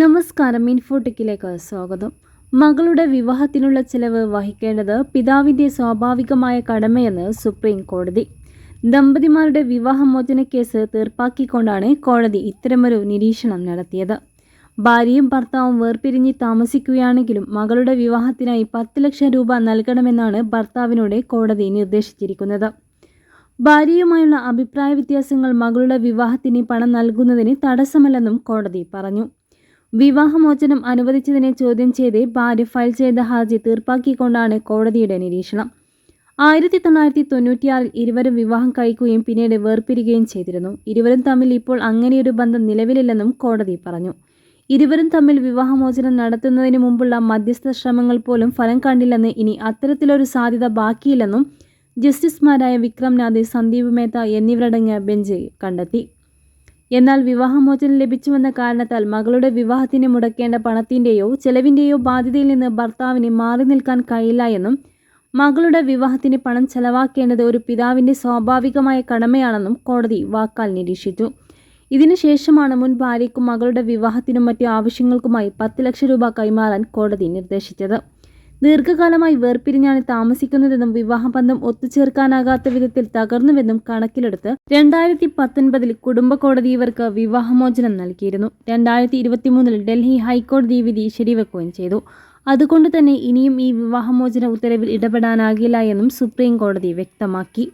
നമസ്കാരം, ഇൻഫോടെക്കിലേക്ക് സ്വാഗതം. മകളുടെ വിവാഹത്തിനുള്ള ചിലവ് വഹിക്കേണ്ടത് പിതാവിൻ്റെ സ്വാഭാവികമായ കടമയെന്ന് സുപ്രീം കോടതി. ദമ്പതിമാരുടെ വിവാഹമോചന കേസ് തീർപ്പാക്കിക്കൊണ്ടാണ് കോടതി ഇത്തരമൊരു നിരീക്ഷണം നടത്തിയത്. ഭാര്യയും ഭർത്താവും വേർപിരിഞ്ഞ് താമസിക്കുകയാണെങ്കിലും മകളുടെ വിവാഹത്തിനായി 10 ലക്ഷം രൂപ നൽകണമെന്നാണ് ഭർത്താവിനോട് കോടതി നിർദ്ദേശിച്ചിരിക്കുന്നത്. ഭാര്യയുമായുള്ള അഭിപ്രായ വ്യത്യാസങ്ങൾ മകളുടെ വിവാഹത്തിന് പണം നൽകുന്നതിന് തടസ്സമല്ലെന്നും കോടതി പറഞ്ഞു. വിവാഹമോചനം അനുവദിച്ചതിനെ ചോദ്യം ചെയ്ത് ഭാര്യ ഫയൽ ചെയ്ത ഹർജി തീർപ്പാക്കിക്കൊണ്ടാണ് കോടതിയുടെ നിരീക്ഷണം. 1996 ഇരുവരും വിവാഹം കഴിക്കുകയും പിന്നീട് വേർപിരിയുകയും ചെയ്തിരുന്നു. ഇരുവരും തമ്മിൽ ഇപ്പോൾ അങ്ങനെയൊരു ബന്ധം നിലവിലില്ലെന്നും കോടതി പറഞ്ഞു. ഇരുവരും തമ്മിൽ വിവാഹമോചനം നടത്തുന്നതിന് മുമ്പുള്ള മധ്യസ്ഥ ശ്രമങ്ങൾ പോലും ഫലം കണ്ടില്ലെന്ന്, ഇനി അത്തരത്തിലൊരു സാധ്യത ബാക്കിയില്ലെന്നും ജസ്റ്റിസുമാരായ വിക്രംനാഥ്, സന്ദീപ് മേത്ത എന്നിവരടങ്ങിയ ബെഞ്ച് കണ്ടെത്തി. എന്നാൽ വിവാഹമോചനം ലഭിച്ചുവെന്ന കാരണത്താൽ മകളുടെ വിവാഹത്തിന് മുടക്കേണ്ട പണത്തിൻ്റെയോ ചെലവിൻ്റെയോ ബാധ്യതയിൽ നിന്ന് ഭർത്താവിന് മാറി നിൽക്കാൻ കഴിയില്ല എന്നും മകളുടെ വിവാഹത്തിന് പണം ചെലവാക്കേണ്ടത് ഒരു പിതാവിൻ്റെ സ്വാഭാവികമായ കടമയാണെന്നും കോടതി വാക്കാൽ നിരീക്ഷിച്ചു. ഇതിനുശേഷമാണ് മുൻ ഭാര്യയ്ക്കും മകളുടെ വിവാഹത്തിനും മറ്റു ആവശ്യങ്ങൾക്കുമായി 10 ലക്ഷം രൂപ കൈമാറാൻ കോടതി നിർദ്ദേശിച്ചത്. ദീർഘകാലമായി വേർപിരിഞ്ഞാണ് താമസിക്കുന്നതെന്നും വിവാഹബന്ധം ഒത്തുചേർക്കാനാകാത്ത വിധത്തിൽ തകർന്നുവെന്നും കണക്കിലെടുത്ത് 2019 കുടുംബ കോടതി ഇവർക്ക് വിവാഹമോചനം നൽകിയിരുന്നു. 2023 ഡൽഹി ഹൈക്കോടതി വിധി ശരിവെക്കുകയും ചെയ്തു. അതുകൊണ്ട് തന്നെ ഇനിയും ഈ വിവാഹമോചന ഉത്തരവിൽ ഇടപെടാനാകില്ല എന്നും സുപ്രീം കോടതി വ്യക്തമാക്കി.